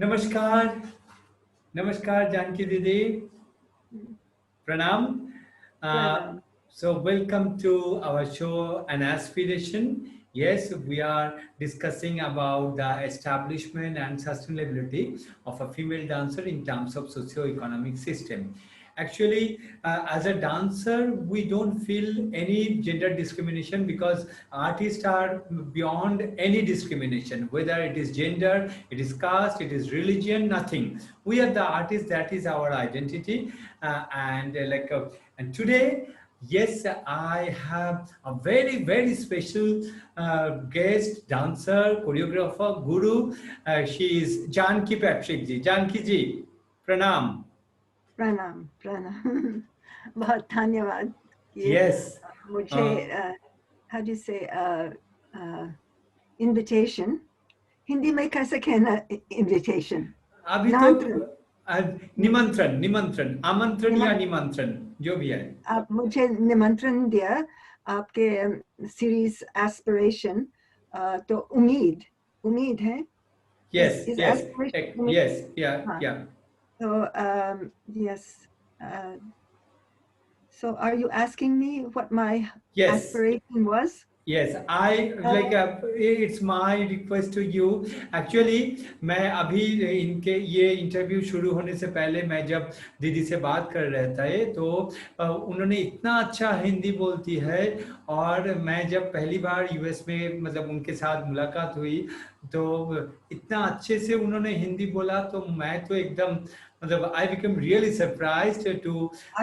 नमस्कार, नमस्कार जानकी दीदी, pranam. Uh, Pranam. so welcome to our show, An Aspiration. Yes, we are discussing about the establishment and sustainability of a female dancer in terms of socio economic system. Actually, as a dancer, we don't feel any gender discrimination because artists are beyond any discrimination, whether it is gender, it is caste, it is religion, nothing. We are the artists, that is our identity. And today, yes, I have a very, very special guest, dancer, choreographer, guru. She is Janaki Patrick ji. Janaki ji, pranam. Pranam. Pranam. बहुत धन्यवाद कि Yes. Uh, मुझे how do you say invitation Hindi में कैसे कहना invitation अभी तो नामंत्रण निमंत्रण निमंत्रण आमंत्रण या निमंत्रण निमंत्रण जो भी है. आप मुझे निमंत्रण दिया आपके series aspiration तो उम्मीद है Yes, is yes, aspiration उम्मीद yes, yeah, हाँ yeah. so yes so are you asking me what my Yes. aspiration was? Yes, I like it's my request to you. Actually, मैं अभी इनके ये इंटरव्यू शुरू होने से पहले मैं जब दीदी से बात कर रहे थे तो उन्होंने इतना अच्छा हिंदी बोलती है और मैं जब पहली बार यूएस में मतलब उनके साथ मुलाकात हुई तो इतना अच्छे से उन्होंने हिंदी बोला तो मैं तो एकदम मतलब I became really surprised to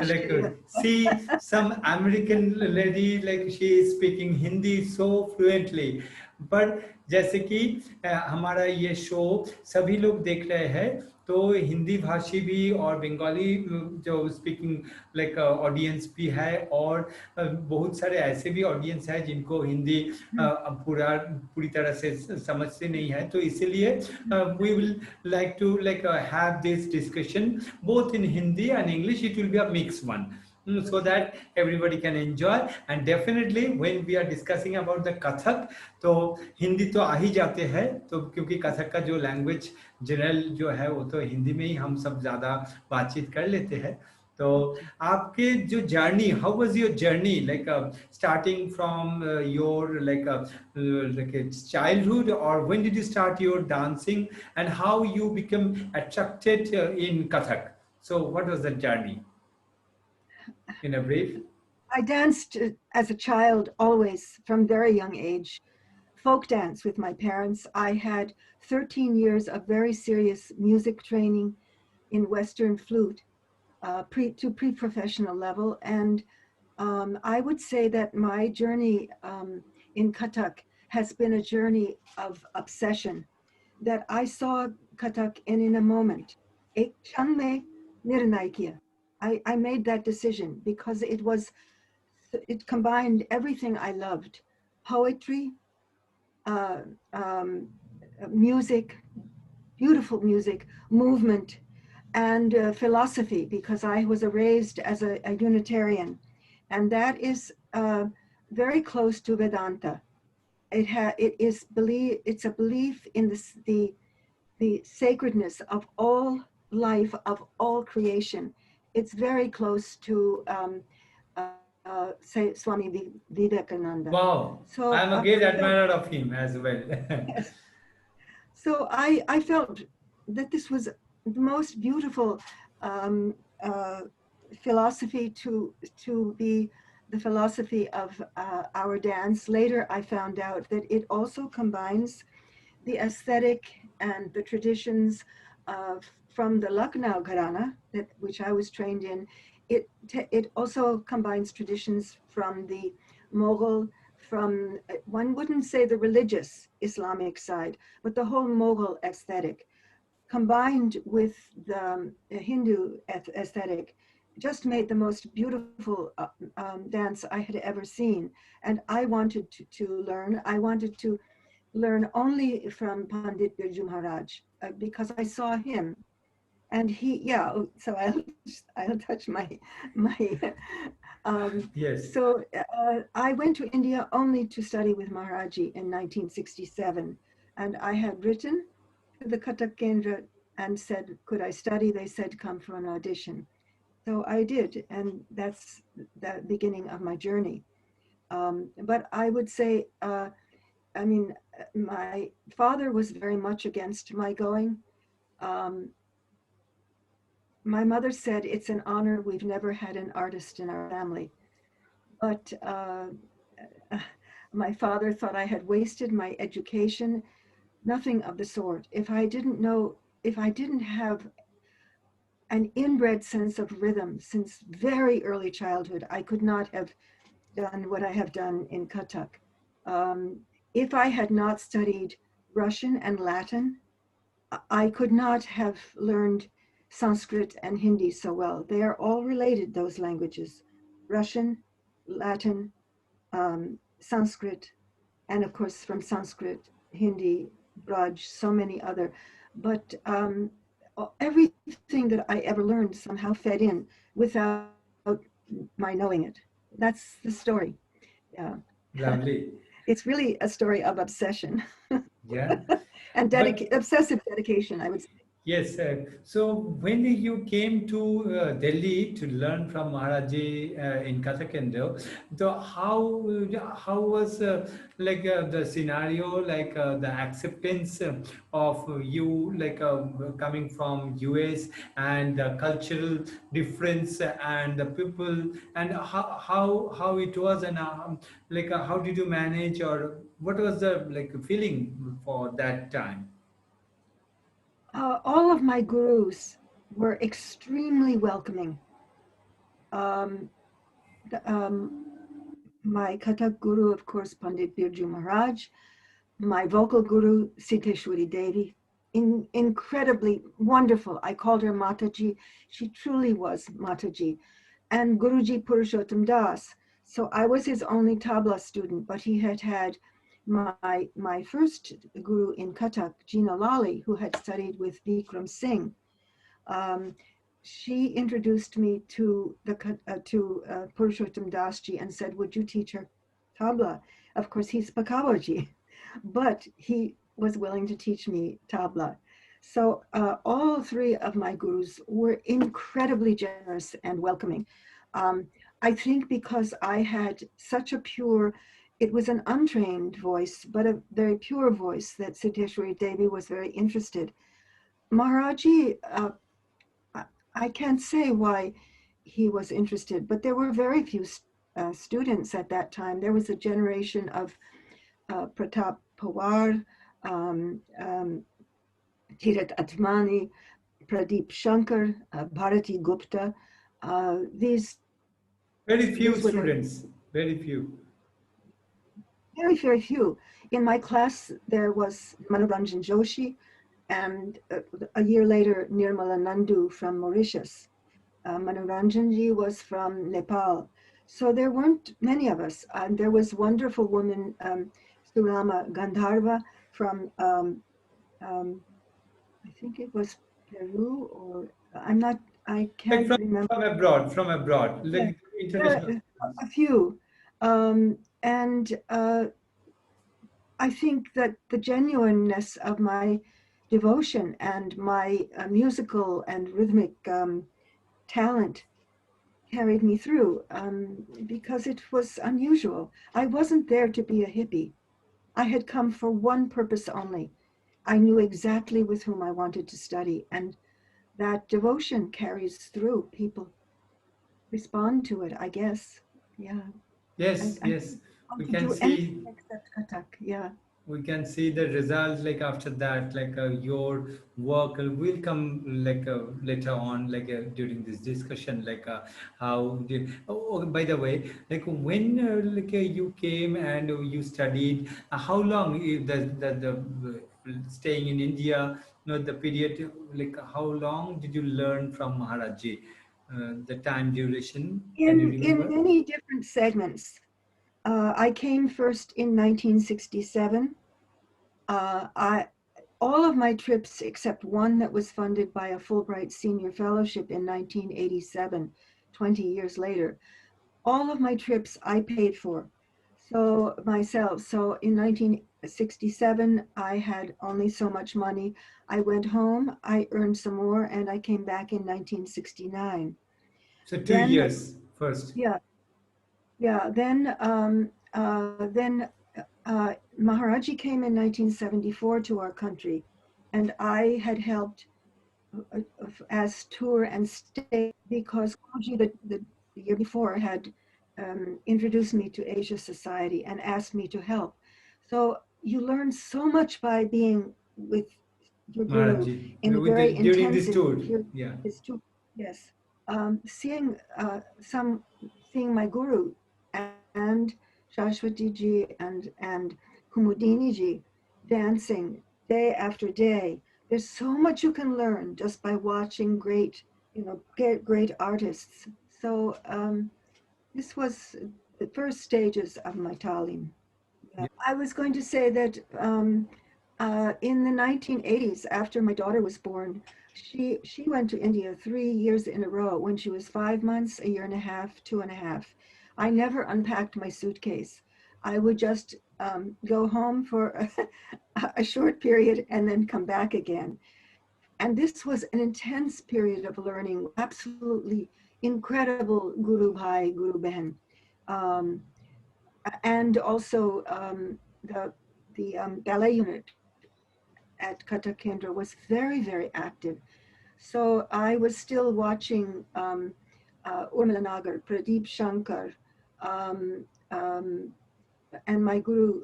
like आश्चर्य see some American lady like she is speaking Hindi so fluently. But जैसे कि हमारा ये शो सभी लोग देख रहे हैं तो हिंदी भाषी भी और बंगाली जो स्पीकिंग लाइक ऑडियंस भी है और बहुत सारे ऐसे भी ऑडियंस है जिनको हिंदी पूरी तरह से समझते नहीं है तो इसीलिए we will like to have this discussion both in Hindi and English. It will be a mixed one. So that everybody can enjoy, and definitely when we are discussing about the Kathak तो हिंदी तो आ ही जाते हैं तो क्योंकि कथक का जो language general जो है वो तो हिंदी में ही हम सब ज़्यादा बातचीत कर लेते हैं तो आपके जो journey how was your journey like starting from your like childhood or when did you start your dancing and how you become attracted in Kathak? So what was the journey in a brief? I danced as a child always from very young age. Folk dance with my parents. I had 13 years of very serious music training in Western flute to pre-professional level. And I would say that my journey in Kathak has been a journey of obsession, that I saw Kathak and in a moment. Ek kshan mein nirnay kiya. I made that decision because it combined everything I loved: poetry, uh, um, music, beautiful music, movement, and philosophy, because I was raised as a Unitarian, and that is very close to Vedanta. It's a belief in the sacredness of all life, of all creation. It's very close to say Swami Vivekananda. Wow, So I'm a great admirer of him as well. yes. So I felt that this was the most beautiful uh, philosophy to be the philosophy of our dance. Later, I found out that it also combines the aesthetic and the traditions from the Lucknow Gharana, which I was trained in. It also combines traditions from the Mughal, from, one wouldn't say the religious Islamic side, but the whole Mughal aesthetic, combined with the Hindu aesthetic, just made the most beautiful dance I had ever seen. And I wanted to learn. I wanted to learn only from Pandit Birju Maharaj because I saw him, and so I'll touch my Yes. so I went to India only to study with Maharaji in 1967, and I had written to the Kathak Kendra and said, could I study? They said, come for an audition. So I did, and that's the beginning of my journey. But I would say, I mean, my father was very much against my going. Um, my mother said, it's an honor. We've never had an artist in our family. But my father thought I had wasted my education. Nothing of the sort. If I didn't have an inbred sense of rhythm since very early childhood, I could not have done what I have done in Kathak. Um, if I had not studied Russian and Latin, I could not have learned Sanskrit and Hindi so well. They are all related, those languages: Russian, Latin, Sanskrit, and of course from Sanskrit, Hindi, Braj, so many other. But everything that I ever learned somehow fed in without my knowing it. That's the story. Yeah. Lovely. It's really a story of obsession Yeah. and But obsessive dedication, I would say. yes, so when you came to Delhi to learn from Maharaji in Kathakendo, so how was like the scenario, like the acceptance of you, like coming from US, and the cultural difference and the people, and how it was, and like how did you manage, or what was the like feeling for that time? All of my gurus were extremely welcoming. Um, the, my Kathak guru, of course, Pandit Birju Maharaj, my vocal guru, Siddheshwari Devi, incredibly wonderful. I called her Mataji. She truly was Mataji. And Guruji Purushottam Das. So I was his only tabla student, but he had my first guru in Kathak, Gina Lali, who had studied with Vikram Singh. Um, she introduced me to Purushottam Dasji and said, "Would you teach her tabla?" Of course, he's Pakawaji, but he was willing to teach me tabla. So all three of my gurus were incredibly generous and welcoming. Um, I think because I had such a pure, it was an untrained voice, but a very pure voice, that Siddheshwari Devi was very interested. Maharaji, I can't say why he was interested, but there were very few students at that time. There was a generation of Pratap Pawar, Tirat Atmani, Pradeep Shankar, Bharati Gupta. Very These few were students, very few. very, very few. In my class, there was Manoranjan Joshi, and a year later, Nirmala Nandu from Mauritius. Manoranjanji was from Nepal. So there weren't many of us. And there was wonderful woman, Surama Gandharva from, um, I think it was Peru, or I'm not, I Like can't remember. from abroad, Yeah, like yeah, international a students. few. And I think that the genuineness of my devotion and my musical and rhythmic talent carried me through, because it was unusual. I wasn't there to be a hippie. I had come for one purpose only. I knew exactly with whom I wanted to study, and that devotion carries through. People respond to it, I guess. Yeah, Yes, I yes, want we to can do anything see except Kathak. Yeah. the result, like after that, like your work will come like later on, like during this discussion, like how did, oh, by the way, like when like you came and you studied, how long the staying in India, the period, like how long did you learn from Maharaji, the time duration, can you In remember? many different segments. I came first in 1967. I all of my trips except one that was funded by a Fulbright Senior Fellowship in 1987, 20 years later, all of my trips I paid for. So myself, so in 1967, I had only so much money. I went home, I earned some more, and I came back in 1969. So two Then, years first. yeah, yeah, then Maharaji came in 1974 to our country, and I had helped as tour and stay because Guruji the year before had introduced me to Asia Society and asked me to help. So you learn so much by being with your guru Maharajji, in a with very during this intensive tour. period. Yeah. Yes, some seeing my guru and Shashwati ji and Kumudini ji dancing day after day. There's so much you can learn just by watching great artists. So this was the first stages of my talim. I was going to say that in the 1980s, after my daughter was born, she went to India 3 years in a row when she was 5 months, a year and a half, 2.5. I never unpacked my suitcase. I would just go home for a short period and then come back again. And this was an intense period of learning, absolutely incredible Guru Bhai, Guru Behan. Um, and also the ballet unit at Kathak Kendra was very active. So I was still watching Urmila Nagar, Pradeep Shankar, um, um, and my Guru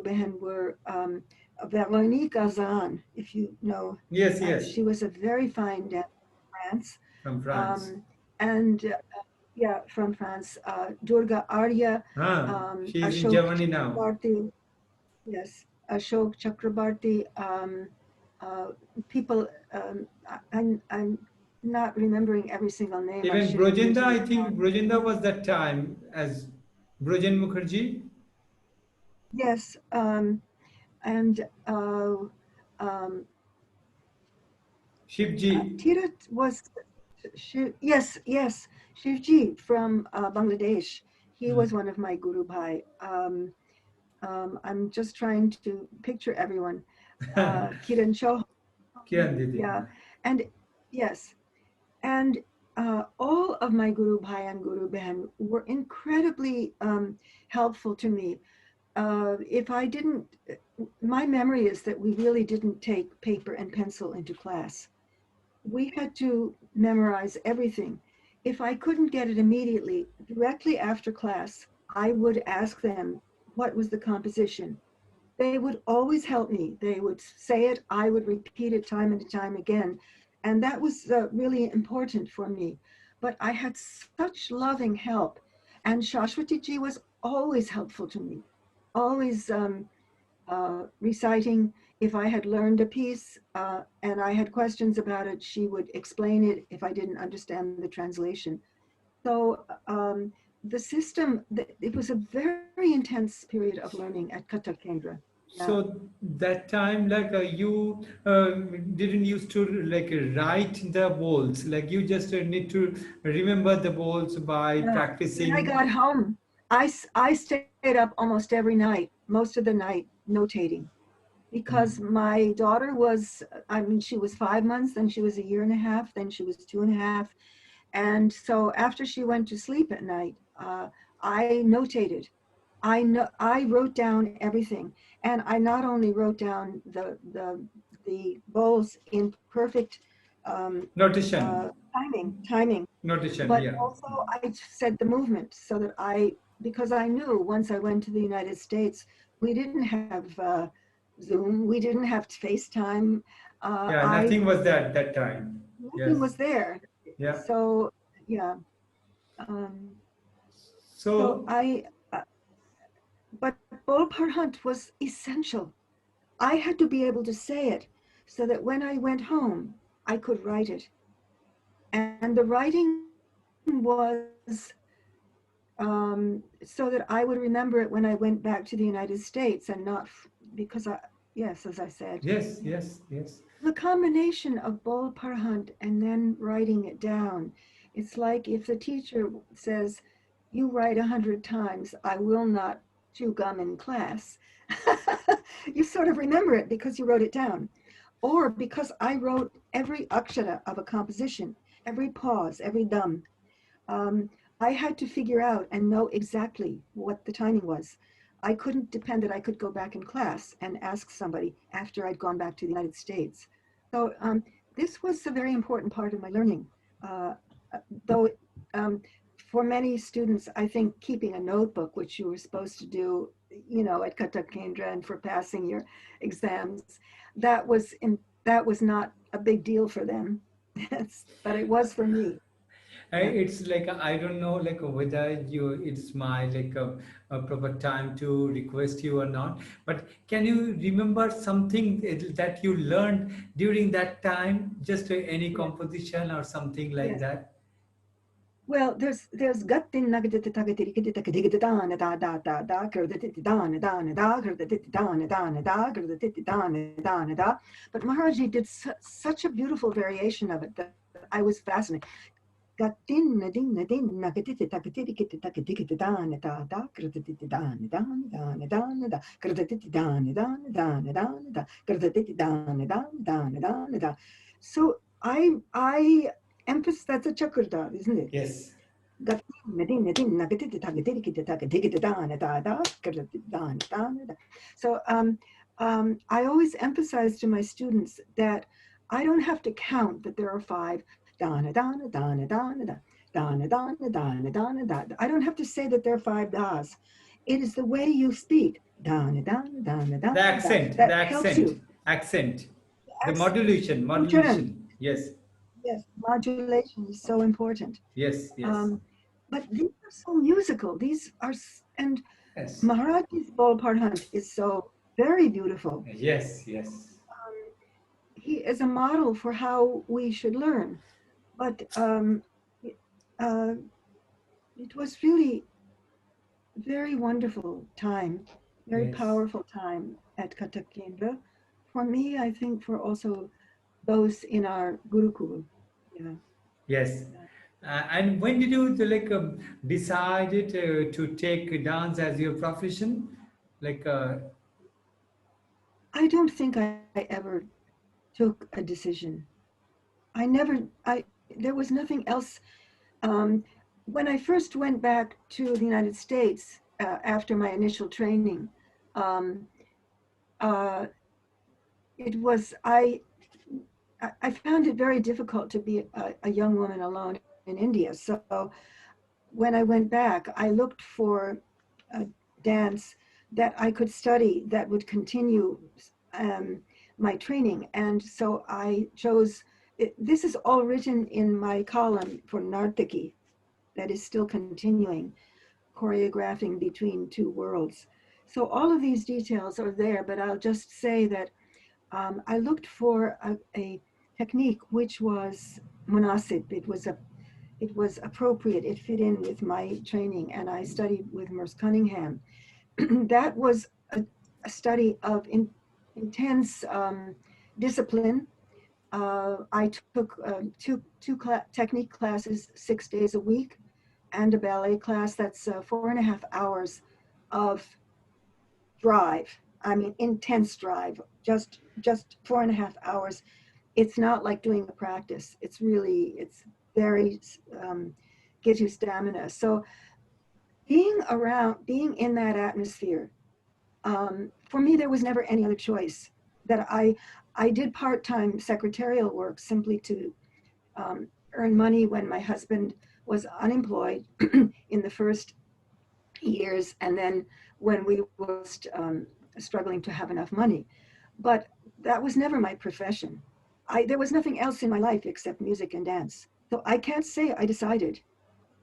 Behan were Veronique Azan, if you know. Yes, yes, She was a very fine dancer from France. from France. Um, and yeah, from France. Durga Arya, She is in Ashok Germany now. Chakrabarti, yes, Ashok Chakrabarti. Uh, People, I'm not remembering every single name. I Even should have Brojinda, written I it think down. Brojinda was that time as Brojen Mukherjee, Yes, and um, Shivji. Tirat was, yes, Shivji from Bangladesh. He Hmm. was one of my Guru Bhai. I'm just trying to picture everyone. Kiran Chauhan, Kiran Didi. yeah, and yes, and all of my Guru Bhai and Guru Behan were incredibly helpful to me. If I didn't, my memory is that we really didn't take paper and pencil into class. We had to memorize everything. If I couldn't get it immediately, directly after class, I would ask them what was the composition. They would always help me. They would say it, I would repeat it time and time again. And that was really important for me. But I had such loving help. And Shashwati ji was always helpful to me, always reciting. If I had learned a piece and I had questions about it, she would explain it if I didn't understand the translation. So the system, it was a very intense period of learning at Kathak Kendra. Yeah. So that time, like you didn't used to like write the balls, like you just need to remember the balls by Yeah. When I practicing. got home, I stayed up almost every night, most of the night, notating. Because Hmm. my daughter was, I mean, she was 5 months, then she was a year and a half, then she was 2.5. And so after she went to sleep at night, I notated. I wrote down everything, and I not only wrote down the bowls in perfect Notation, timing, notation, but yeah. also I said the movement so that because I knew once I went to the United States, we didn't have Zoom, we didn't have FaceTime. Yeah, I nothing was there at that time. Nothing Yes, was there, yeah. so yeah. Um, so So, but Bol Parhant was essential. I had to be able to say it so that when I went home, I could write it. And the writing was so that I would remember it when I went back to the United States and not because yes, as I said, yes, yes, yes. the combination of Bol Parhant and then writing it down. It's like if the teacher says, you write 100 times, I will not chew gum in class. You sort of remember it because you wrote it down. Or because I wrote every akshara of a composition, every pause, every dum. Um, I had to figure out and know exactly what the timing was. I couldn't depend that I could go back in class and ask somebody after I'd gone back to the United States. So this was a very important part of my learning. Uh, though um, for many students, I think keeping a notebook, which you were supposed to do, at Kathak Kendra and for passing your exams, that was not a big deal for them, but it was for me. Yeah. It's like I don't know like whether you it's my like a proper time to request you or not. But can you remember something that you learned during that time? Just any Yeah. composition or something like Yes. that? Well, there's guttin nagadita tagatiri kidita kadigita dana da da da da kurditi dana dana da kurditi dana dana da kurditi dana dana da. But Maharaji did such a beautiful variation of it that I was fascinated. Gattin nadin nadin nagaditi tagatiri kidita kadigita dana da da kurditi dana dana dana dana da kurditi dana dana dana dana da kurditi dana dana dana dana da. So I emphasize that's a chakurda, isn't it? Yes. So I always emphasize to my students that I don't have to count that there are five dana dana dana dana dana dana dana dana dana. I don't have to say that there are five das. It is the way you speak dana dana dana The dana accent, the that helps accent, you. accent, the Accent, modulation, ucharan, modulation. Yes, yes, modulation is so important. yes, yes, Um, but these are so musical. These are, and yes, Maharaji's Bol Parhant is so very beautiful. yes, yes, He is a model for how we should learn. But uh, it was really very wonderful time, very yes, powerful time at Kathak Kendra. For me, I think for also those in our Gurukul. Yeah. yes. And when did you like decided to take dance as your profession? Like, I don't think I ever took a decision. I never, there was nothing else. Um, when I first went back to the United States after my initial training, um, uh, it was, I found it very difficult to be a young woman alone in India. So when I went back, I looked for a dance that I could study that would continue um, my training. And so I chose, this is all written in my column for Nartaki that is still continuing, choreographing between two worlds. So all of these details are there, but I'll just say that I looked for a technique which was munasib. It was appropriate. It fit in with my training, and I studied with Merce Cunningham. That was a study of intense discipline. I took two technique classes 6 days a week, and a ballet class. That's 4.5 hours of drive. I mean, intense drive. Just 4.5 hours. It's not like doing a practice. It's very gives you stamina. So being in that atmosphere, for me, there was never any other choice. That I did part-time secretarial work simply to earn money when my husband was unemployed in the first years, and then when we were struggling to have enough money. But that was never my profession. There was nothing else in my life except music and dance. So I can't say I decided.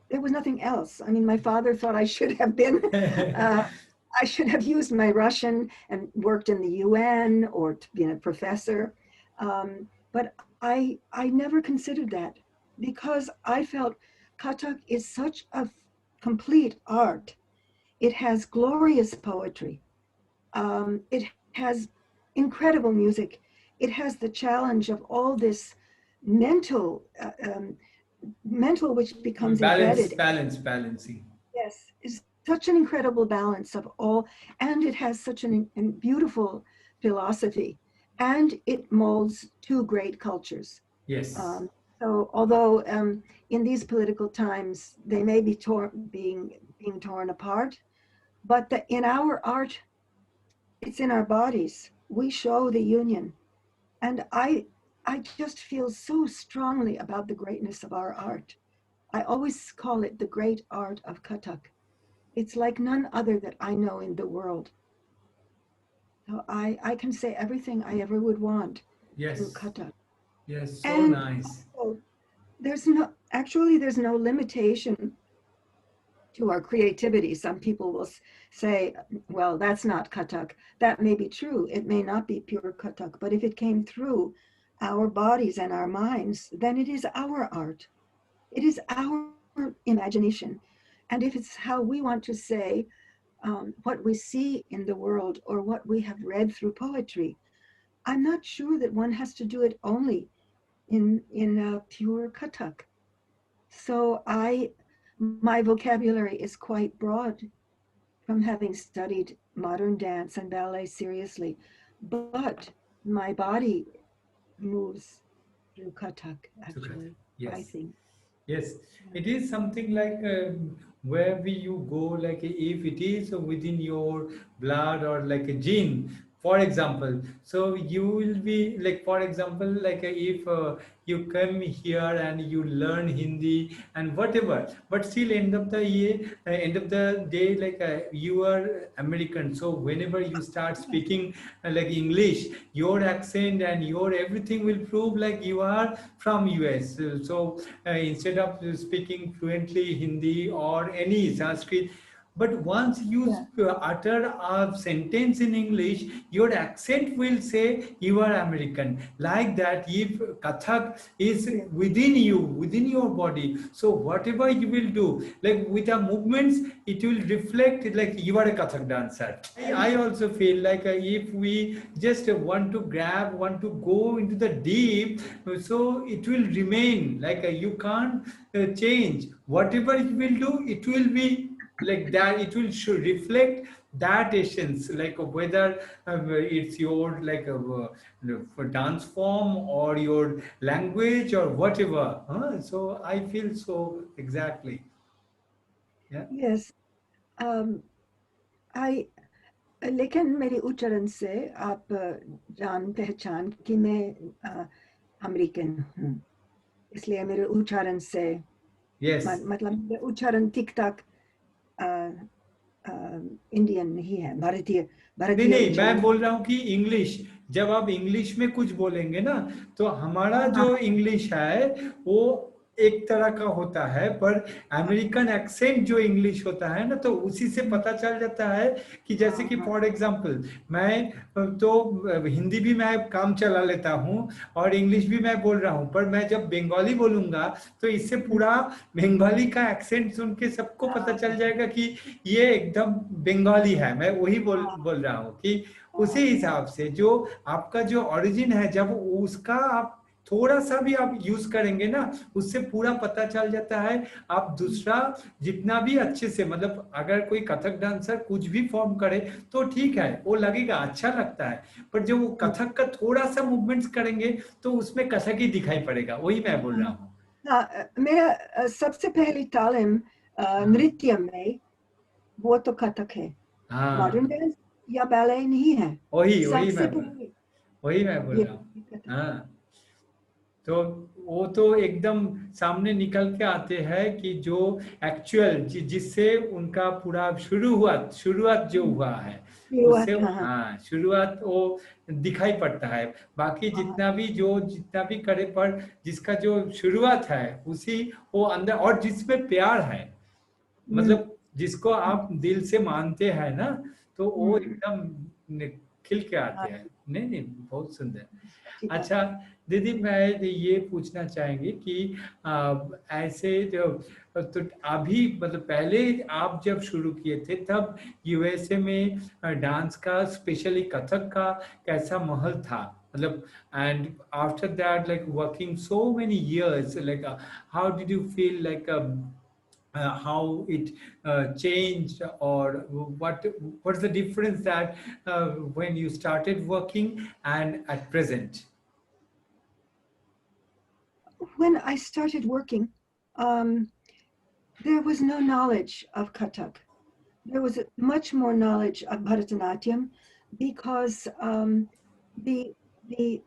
There was nothing else. I mean, my father thought I should have been, uh, I should have used my Russian and worked in the UN or been a professor. But I never considered that because I felt Kathak is such a complete art. It has glorious poetry. It has incredible music. It has the challenge of all this mental, mental which becomes balance, embedded. balance, balancing. such an incredible balance of all, and it has such an beautiful philosophy, and it molds two great cultures. Yes. Um, so although in these political times they may be being torn apart, but in our art, it's in our bodies. We show the union, and I just feel so strongly about the greatness of our art. I always call it the great art of Kathak. It's like none other that I know in the world. So I can say everything I ever would want through Yes. Kathak. Yes. So And nice. also, there's no limitation to our creativity. Some people will say, well, that's not Kathak. That may be true. It may not be pure Kathak, but if it came through our bodies and our minds, then it is our art. It is our imagination. And if it's how we want to say what we see in the world or what we have read through poetry, I'm not sure that one has to do it only in pure Kathak. So my vocabulary is quite broad from having studied modern dance and ballet seriously, but my body moves through Kathak, Sukhat. actually, I Yes. think. Yes, Yeah. it is something like wherever you go, like if it is within your blood or like a gene, for example, so you will be like, for example, like if you come here and you learn Hindi and whatever, but still end of the year, end of the day, like you are American. So whenever you start speaking like English, your accent and your everything will prove like you are from US. So instead of speaking fluently Hindi or any Sanskrit, but once you Yeah. utter a sentence in English, your accent will say you are American. Like that, if Kathak is Yeah. within you, within your body, so whatever you will do, like with the movements, it will reflect like you are a Kathak dancer. I also feel like if we just want to grab, want to go into the deep, so it will remain like you can't change. Whatever it will do, it will be like that. It will should reflect that essence, like whether it's your like for dance form or your language or whatever. So I feel so exactly. Yeah. Yes. um, I लेकिन मेरे उच्चारण से आप जान पहचान कि मैं American हूँ, इसलिए मेरे उच्चारण से Yes. मतलब मेरे उच्चारण ठीक ठाक इंडियन नहीं है, भारतीय नहीं भारतीय नहीं, मैं उच्चारण। बोल रहा हूँ कि इंग्लिश, जब आप इंग्लिश में कुछ बोलेंगे ना, तो हमारा हाँ, जो इंग्लिश है वो एक तरह का होता है, पर अमेरिकन एक्सेंट जो इंग्लिश होता है ना, तो उसी से पता चल जाता है कि जैसे कि हाँ, फॉर एग्जांपल मैं तो हिंदी भी मैं काम चला लेता हूँ और इंग्लिश भी मैं बोल रहा हूँ, पर मैं जब बंगाली बोलूंगा तो इससे पूरा बंगाली का एक्सेंट सुन के सबको पता चल जाएगा कि ये एकदम बंगाली है। मैं वही बोल रहा हूँ कि उसी हिसाब से जो आपका जो ओरिजिन है, जब उसका आप थोड़ा सा भी आप यूज करेंगे ना, उससे पूरा पता चल जाता है। आप दूसरा जितना भी अच्छे से, मतलब अगर कोई कथक डांसर कुछ भी फॉर्म करे तो ठीक है, वो लगेगा अच्छा लगता है, पर जब वो कथक का थोड़ा सा मूवमेंट्स करेंगे तो उसमें कथक ही दिखाई पड़ेगा। वही मैं बोल रहा हूँ। मेरा सबसे पहली तालीम हाँ नृत्य में वो तो कथक है, मॉडर्न हाँ, डांस या बैले नहीं है। वही वही सबसे मैं बोल पहले वही मैं बोल ये रहा हूँ। कथक है। हाँ, तो वो तो एकदम सामने निकल के आते हैं कि जो एक्चुअल जिससे उनका पूरा शुरुआत जो हुआ है, उससे शुरुआत, हाँ, हाँ शुरुआत वो दिखाई पड़ता है। बाकी हाँ, जितना भी करे, पर जिसका जो शुरुआत है उसी वो अंदर, और जिसमें प्यार है, हम्म, मतलब जिसको आप दिल से मानते हैं ना, तो वो हम्म, एकदम खिल के आते हाँ, हैं। नहीं नहीं, बहुत सुंदर। अच्छी बात अच्छा है। दीदी, मैं ये पूछना चाहेंगे कि ऐसे जो तो अभी मतलब पहले आप जब शुरू किए थे तब यूएसए में डांस का, स्पेशली कथक का कैसा माहौल था, मतलब and after that like working so many years, like how did you feel, like how it changed, or what's the difference that when you started working and at present? When I started working, um, there was no knowledge of Kathak. There was much more knowledge of Bharatanatyam because the the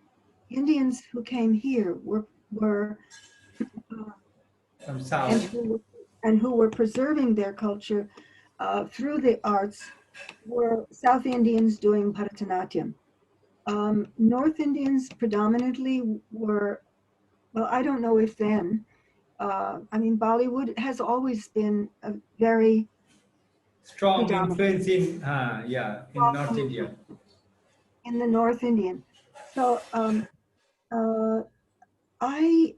Indians who came here were uh, From and south. who were preserving their culture through the arts were South Indians doing Bharatanatyam. North Indians predominantly were, well, I don't know if then. I mean, Bollywood has always been a very Strong predominant influence in, yeah, in North India. in the North Indian. So uh, I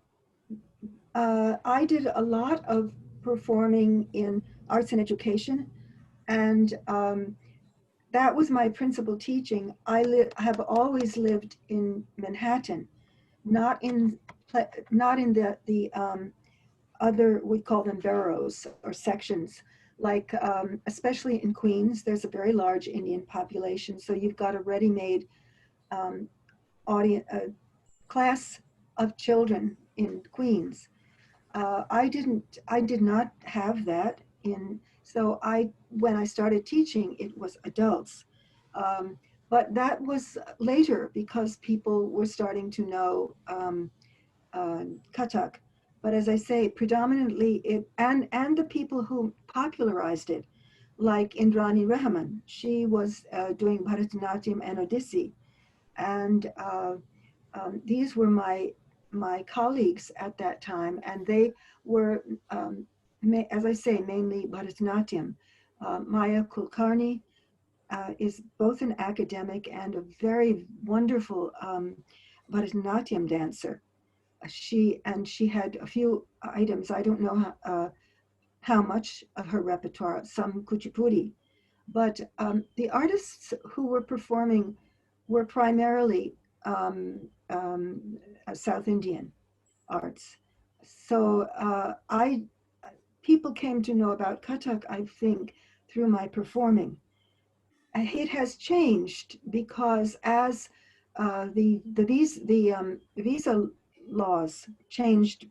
I did a lot of performing in arts and education, and that was my principal teaching. Have always lived in Manhattan, not in not in the other, we call them boroughs or sections, like especially in Queens. There's a very large Indian population, so you've got a ready-made um, audience class of children in Queens. I did not have that in, so when I started teaching, it was adults. Um, but that was later because people were starting to know Kathak. But as I say, predominantly and the people who popularized it, like Indrani Rehman, she was doing Bharatanatyam and Odissi. And these were my colleagues at that time, and they were, as I say, mainly Bharatanatyam. Maya Kulkarni is both an academic and a very wonderful Bharatanatyam dancer. She had a few items. I don't know how much of her repertoire, some kuchipudi, but the artists who were performing were primarily um, South Indian arts. So I people came to know about Kathak, I think, through my performing. It has changed because as the visa laws changed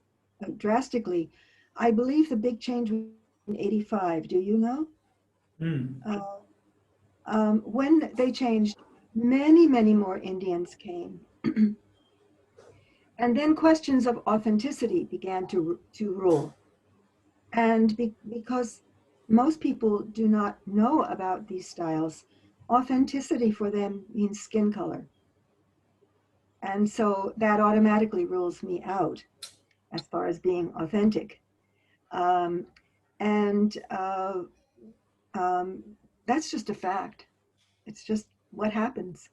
drastically, I believe the big change was in '85. Do you know? Hmm. Uh, when they changed, many more Indians came. And then questions of authenticity began to rule. And because most people do not know about these styles, authenticity for them means skin color. And so that automatically rules me out as far as being authentic. Um, and um, that's just a fact. It's just what happens.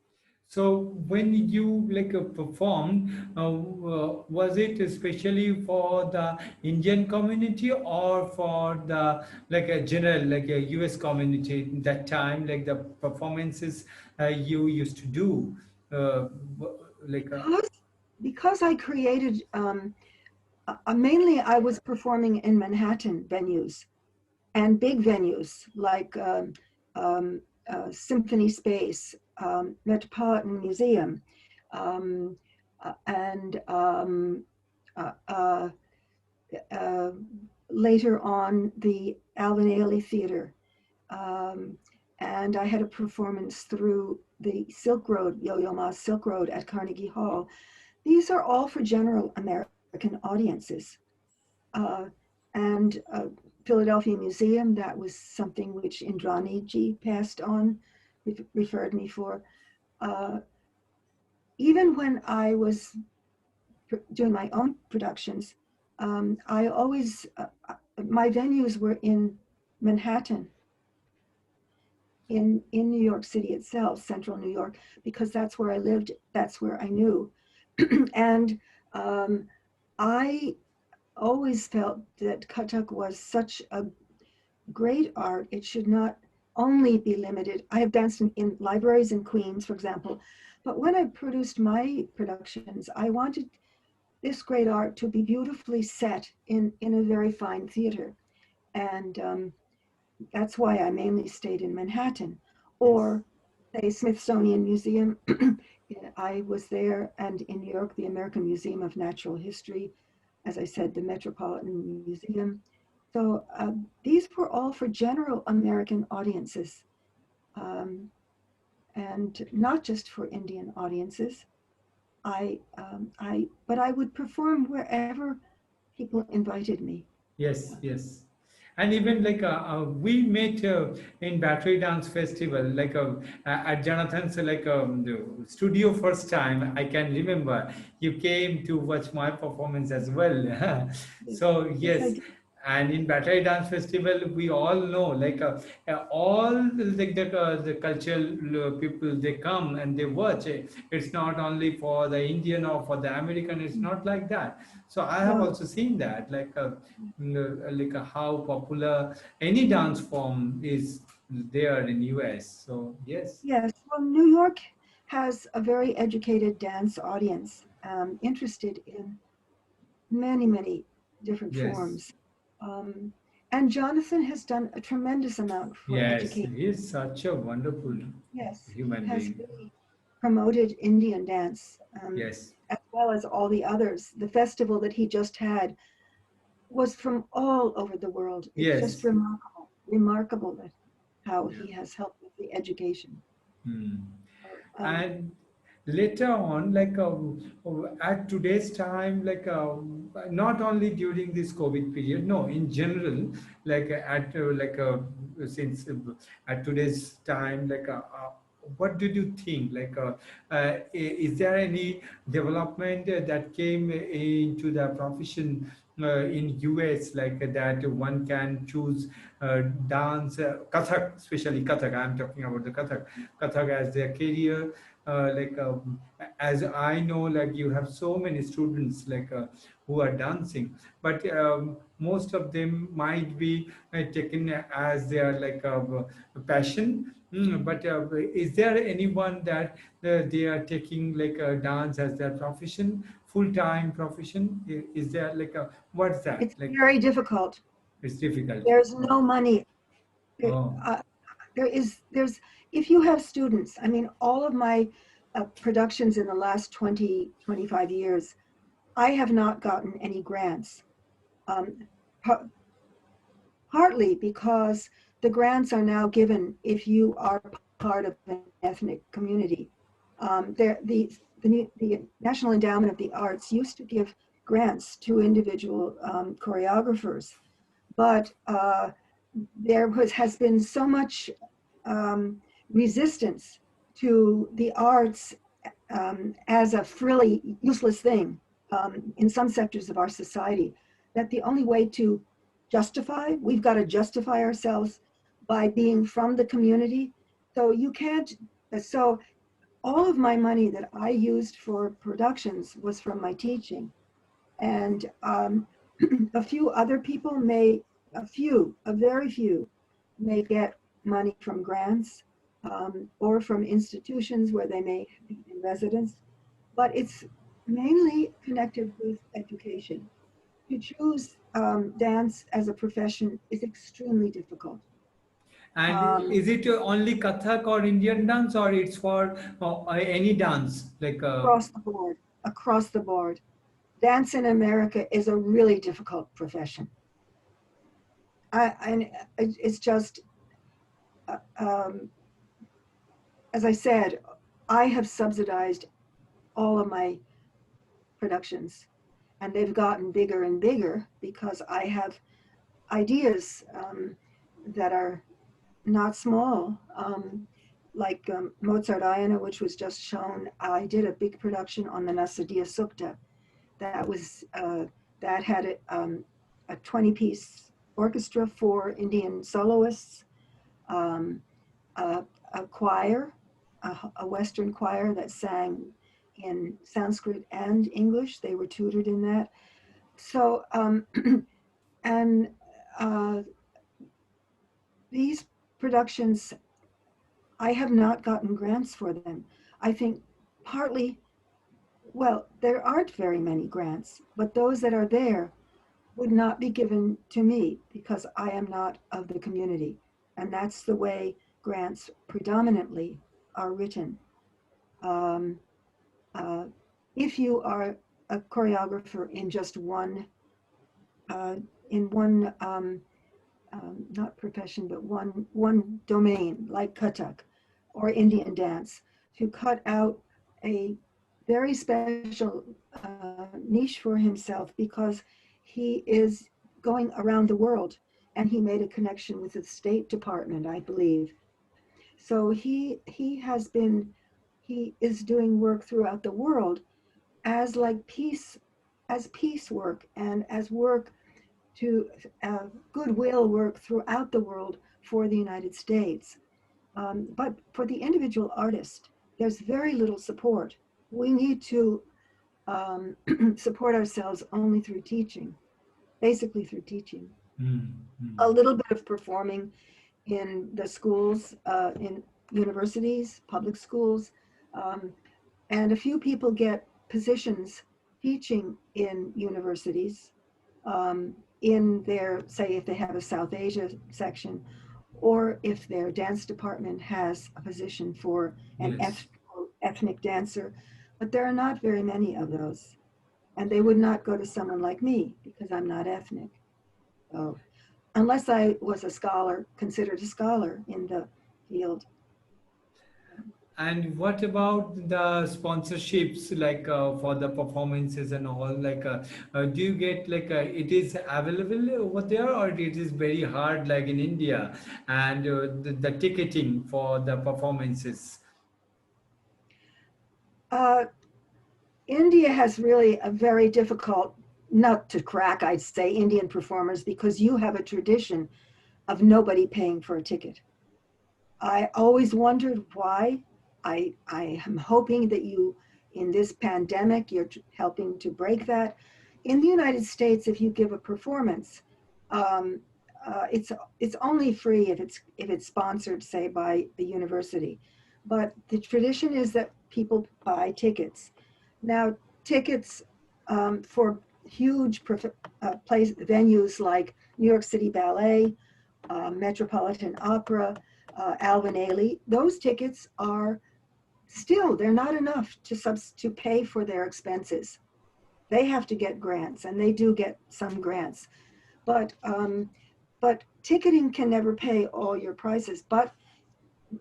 So when you like performed, was it especially for the Indian community or for the like a general like a US community that time, like the performances you used to do, like Because, because I created, mainly I was performing in Manhattan venues and big venues like Symphony Space, Metropolitan Museum, um, and uh, uh, uh, later on the Alvin Ailey Theater. Um, and I had a performance through the Silk Road, Yo-Yo Ma's Silk Road at Carnegie Hall. These are all for general American audiences. Uh, and Philadelphia Museum, that was something which Indrani ji passed on, referred me for. Uh, Even when I was doing my own productions, I always, my venues were in Manhattan, in New York City itself, central New York, because that's where I lived, that's where I knew. And um, I always felt that Kathak was such a great art. It should not only be limited. I have danced in libraries in Queens, for example, but when I produced my productions, I wanted this great art to be beautifully set in a very fine theater. And that's why I mainly stayed in Manhattan. Yes. Or the Smithsonian Museum, I was there, and in New York, the American Museum of Natural History, as I said, the Metropolitan Museum. So these were all for general American audiences, um, and not just for Indian audiences. But I would perform wherever people invited me. Yes, yes. And even like we met in Battery Dance Festival, like at Jonathan's the studio first time. I can remember you came to watch my performance as well. Yes, So yes, I yes, did. and in Battery Dance Festival, we all know all the cultural people they come and they watch. It's not only for the Indian or for the American. It's not like that. So I have No, also seen that how popular any dance form is there in US. So yes, yes. Well, New York has a very educated dance audience, interested in many, many different yes, forms. Um, and Jonathan has done a tremendous amount for yes, education. he is such a wonderful Yes, he human has being. really promoted Indian dance, Yes, as well as all the others. The festival that he just had was from all over the world. It's just yes. remarkable, remarkable that how Yeah. he has helped with the education. Hmm. Um, And later on at today's time not only during this COVID period, no, in general, at since at today's time what did you think is there any development that came into the profession in US that one can choose dance, Kathak, especially Kathak. I'm talking about the Kathak as their career. As I know, you have so many students who are dancing, but most of them might be taken as their passion. But is there anyone that they are taking dance as their profession, full-time profession? Is there what's that it's like? very difficult. It's difficult. There's Oh, no money. There, oh, there's, if you have students, I mean, all of my productions in the last 20, 25 years, I have not gotten any grants. Um, pa- Partly because the grants are now given if you are part of an ethnic community. The National Endowment of the Arts used to give grants to individual choreographers, but has been so much um, resistance to the arts as a frilly, useless thing in some sectors of our society, that the only way to we've got to justify ourselves by being from the community. So you can't, so all of my money that I used for productions was from my teaching. And a few other people a very few, may get money from grants or from institutions where they may be in residence, but it's mainly connected with education. To choose dance as a profession is extremely difficult. and Um, is it only Kathak or Indian dance, or it's for any dance Across the board, across the board. Dance in America is a really difficult profession. And it's just, uh, um, as I said, I have subsidized all of my productions, and they've gotten bigger and bigger because I have ideas that are not small. Mozartiana, which was just shown, I did a big production on the Nasadia Sukta. That was that had a 20-piece orchestra for Indian soloists, um, a, a choir, a Western choir that sang in Sanskrit and English. They were tutored in that. So, and uh, these productions, I have not gotten grants for them. I think partly, well, there aren't very many grants, but those that are there would not be given to me because I am not of the community. And that's the way grants predominantly are written. Um, uh, if you are a choreographer in just uh, one, not profession, but one domain like Kathak or Indian dance, to cut out a very special niche for himself because he is going around the world, and he made a connection with the State Department, I believe. So he is doing work throughout the world as like as peace work and as work to goodwill work throughout the world for the United States. But for the individual artist, there's very little support. We need to support ourselves only through teaching, basically through teaching. A Mm-hmm. little bit of performing in the schools, in universities, public schools, um, and a few people get positions teaching in universities, in their, say, if they have a South Asia section, or if their dance department has a position for an Yes. ethnic dancer. But there are not very many of those. And they would not go to someone like me because I'm not ethnic. So, unless I was a scholar, considered a scholar in the field. And what about the sponsorships, like for the performances and all? Like, do you get like it is available over there, or it is very hard, like in India, and the ticketing for the performances? Uh, India has really a very difficult nut to crack, I'd say, Indian performers, because you have a tradition of nobody paying for a ticket. I always wondered why. I am hoping that you, in this pandemic, you're helping to break that. In the United States, if you give a performance, um, it's only free if it's sponsored, say, by the university. But the tradition is that people buy tickets. Now, tickets for huge venues like New York City Ballet, Metropolitan Opera, Alvin Ailey, those tickets are still, they're not enough to pay for their expenses. They have to get grants, and they do get some grants. But but ticketing can never pay all your prices. But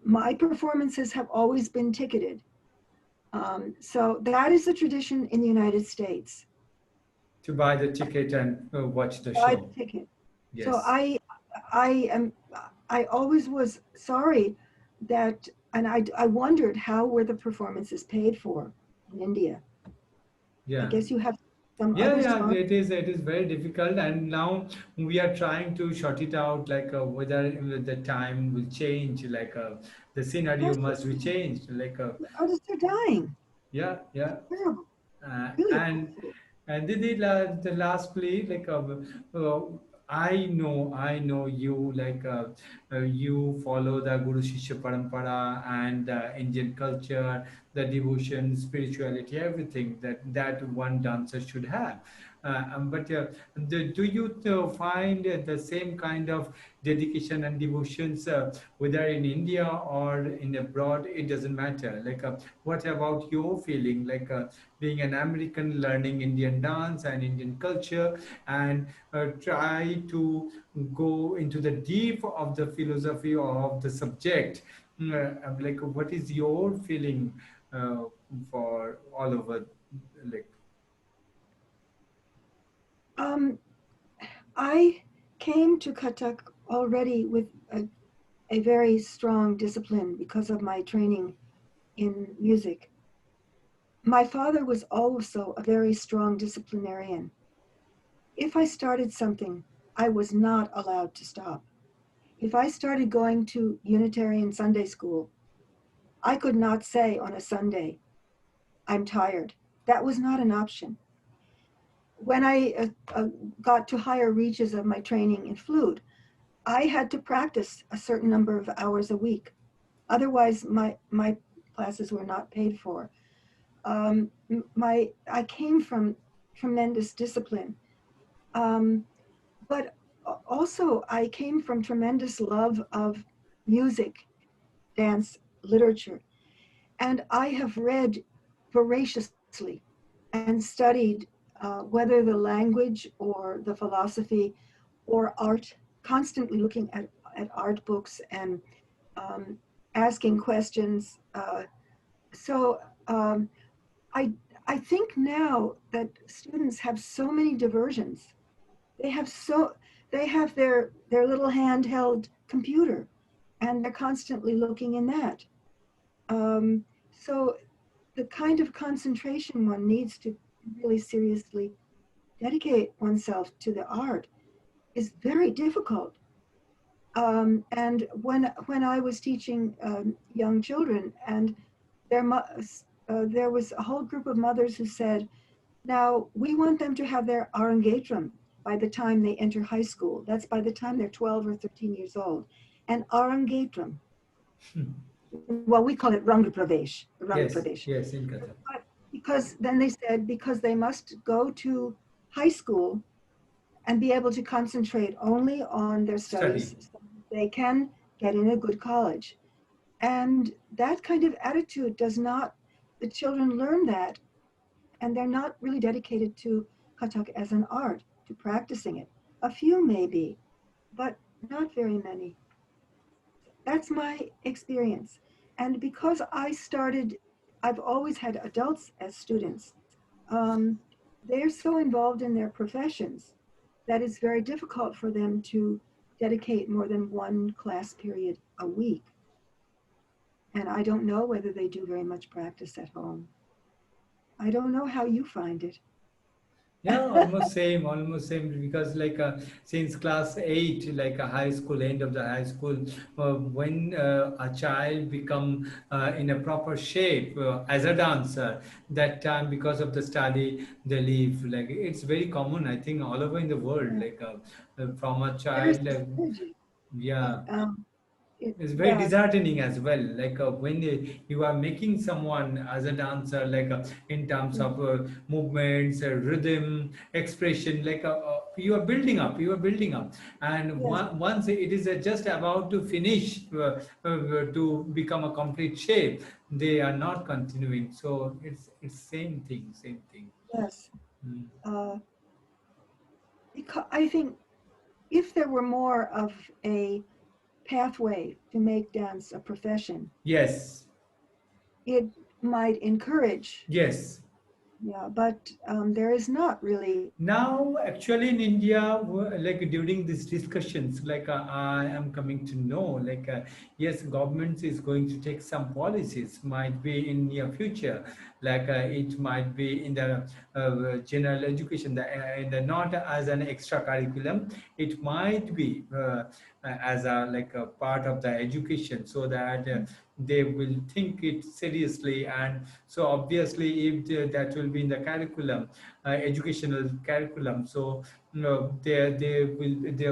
my performances have always been ticketed. So that is the tradition in the United States. To buy the ticket and watch the Buy show. the ticket. So Yes. I am I always was sorry that, and I wondered how were the performances paid for in India. I Yeah. guess you have some Yeah, other yeah, sponsors. it is very difficult, and now we are trying to sort it out, like whether the time will change, like the scenario Yes, must be changed, like artists are dying. yeah, yeah. Terrible, uh, really and awful. and the last play, like I know you, like you follow the Guru Shishya Parampara and the Indian culture, the devotion, spirituality, everything that one dancer should have. But do you find the same kind of dedication and devotions, whether in India or in abroad? It doesn't matter. Like, what about your feeling? Like, being an American, learning Indian dance and Indian culture, and try to go into the deep of the philosophy of the subject. Like, what is your feeling uh, for all over? Like, Um, I came to Kathak already with a very strong discipline because of my training in music. My father was also a very strong disciplinarian. If I started something, I was not allowed to stop. If I started going to Unitarian Sunday school, I could not say on a Sunday, I'm tired. That was not an option. When I got to higher reaches of my training in flute, I had to practice a certain number of hours a week. Otherwise, my classes were not paid for. I came from tremendous discipline. Um, but also, I came from tremendous love of music, dance, literature, and I have read voraciously and studied whether the language or the philosophy or art, constantly looking at art books and um, asking questions. So um, I I think now that students have so many diversions. They have so they have their little handheld computer, and they're constantly looking in that. So the kind of concentration one needs to really seriously dedicate oneself to the art is very difficult. And when I was teaching young children, and there was a whole group of mothers who said, "Now we want them to have their arangedram by the time they enter high school. That's by the time they're 12 or 13 years old." And arangedram, well, we call it Ranga Pravesh, Ranga Yes, Pravesh. yes, in Kathak. But because then they said because they must go to high school and be able to concentrate only on their Study. studies so they can get in a good college. And that kind of attitude does not, the children learn that, and they're not really dedicated to Kathak as an art, to practicing it. A few maybe, but not very many. That's my experience. And because I've always had adults as students, um, they're so involved in their professions that it's very difficult for them to dedicate more than one class period a week. And I don't know whether they do very much practice at home. I don't know how you find it. Yeah, almost same because like since class 8, like a high school, end of the high school, when a child become in a proper shape as a dancer, that time because of the study they leave. Like it's very common, I think, all over in the world. Yeah. Like from a There's child, this energy. It, yeah, it's very yeah, disheartening as well, like when you are making someone as a dancer, like in terms of movements, rhythm, expression, like you are building up, and yes, once it is just about to finish, to become a complete shape, they are not continuing. So it's same thing. yes. Mm. Uh, because I think if there were more of a pathway to make dance a profession, Yes, it might encourage. yes. Yeah, but there is not really. Now, actually, in India, like during these discussions, like I am coming to know, like yes, government is going to take some policies. Might be in near future, like it might be in the general education, in the not as an extra curriculum. It might be as a like a part of the education, so that they will think it seriously. And so obviously, if that will be in the curriculum, educational curriculum, so there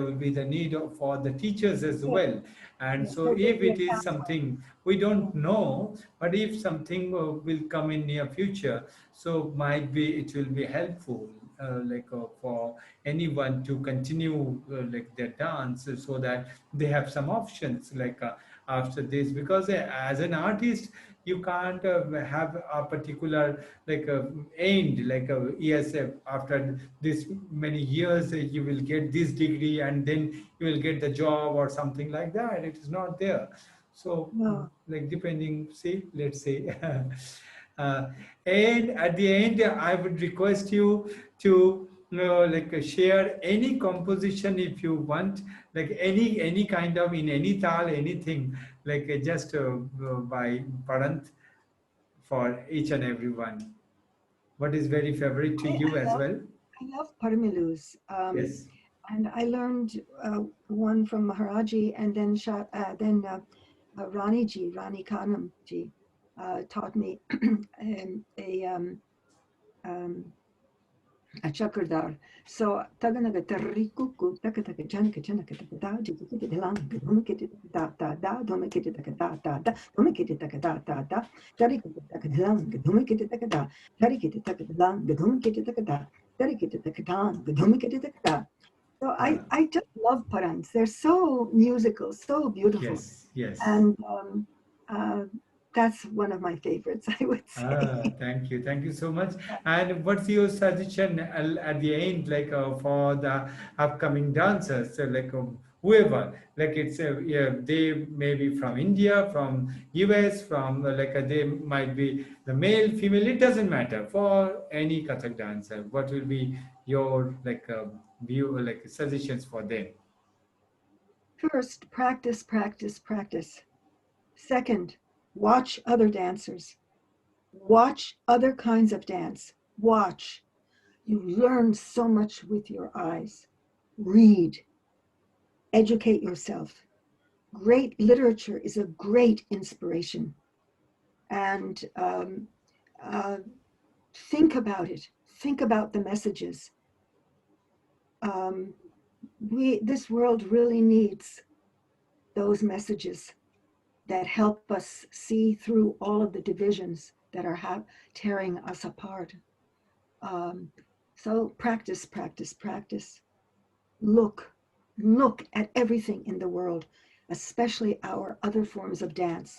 will be the need for the teachers as Yes, well. And yes, so there will if be a it is pathway. something we Yeah, don't know, but if something will come in near future, so might be it will be helpful, for anyone to continue like their dance, so that they have some options, like after this, because as an artist you can't have a particular like end, like yes, after this many years you will get this degree and then you will get the job or something like that. It is not there. So no. like depending, see, let's say uh, and at the end I would request you to like share any composition if you want, like any kind of in any tal, anything, like just by Parant, for each and every one. What is very favorite to I, you I as love well? I love Paramilus. Yes. And I learned one from Maharaji, and then Rani Kanam ji, taught me um, a chakradar. So taganaga tarikuku takataka janaka janaka da jikiti lang domikiti da domikiti da domikiti da jarikiti lang domikiti da jarikiti lang domikiti da So Yeah. I just love parans. They're so musical, so beautiful. Yes, yes. And uh, that's one of my favorites, I would Ah, say. thank you so much. And what's your suggestion at the end, like for the upcoming dancers, so like whoever, like it's yeah, they may be from India, from US, from they might be the male, female. It doesn't matter for any Kathak dancer. What will be your view, like suggestions for them? First, practice, practice, practice. Second, watch other dancers. Watch other kinds of dance. Watch. You learn so much with your eyes. Read. Educate yourself. Great literature is a great inspiration. And uh, think about it. Think about the messages. Um, this world really needs those messages that help us see through all of the divisions that are tearing us apart. Um, so practice, practice, practice. Look, look at everything in the world, especially our other forms of dance.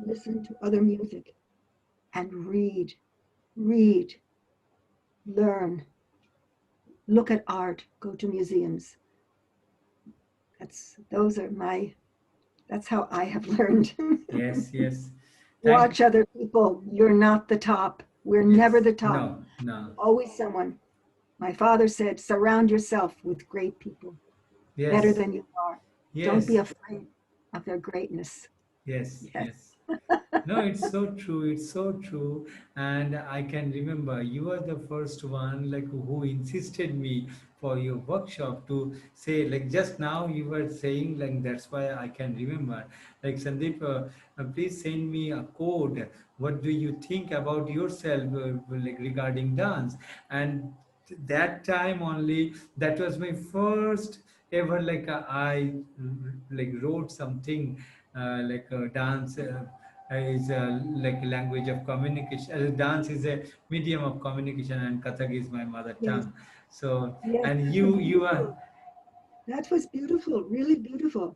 Listen to other music and read, read, learn, look at art, go to museums. That's how I have learned. Yes, yes. Thank. Watch other people. You're not the top. We're never Yes. the top. No, no. Always someone. My father said, surround yourself with great people, better Yes, than you are. Don't be yes. afraid of their greatness. Yes, Yes. yes. No, it's so true. It's so true. And I can remember you are the first one like who insisted me for your workshop to say like just now you were saying like that's why I can remember like Sandeep, please send me a code. What do you think about yourself like regarding dance? And that time only that was my first ever I wrote something like dance is a like language of communication. Dance is a medium of communication, and Kathak is my mother Yes. tongue. So, Yes. and That was you are beautiful. That was beautiful. Really beautiful.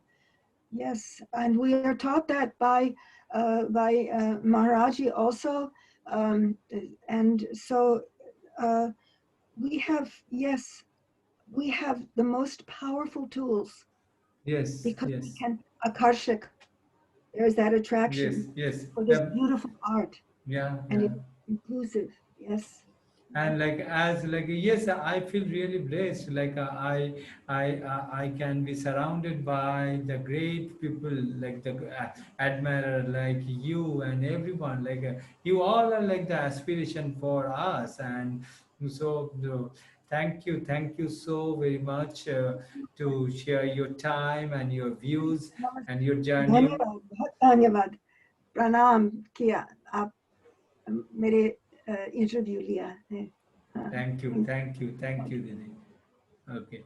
Yes. And we are taught that by Maharaji also. Um, and so uh, we have, yes, we have the most powerful tools yes, because we yes, can akarshik. There's that yes, attraction yes, for this beautiful art, yeah, and yeah. it's inclusive. Yes. And like as like yes, I feel really blessed like I can be surrounded by the great people like the admirer like you and everyone like you all are like the aspiration for us. And so thank you so very much to share your time and your views and your journey. धन्यवाद बहुत धन्यवाद प्रणाम किया आप मेरे interview लिया है हाँ, Thank you, thank thank you, thank you. you, Dini. Okay.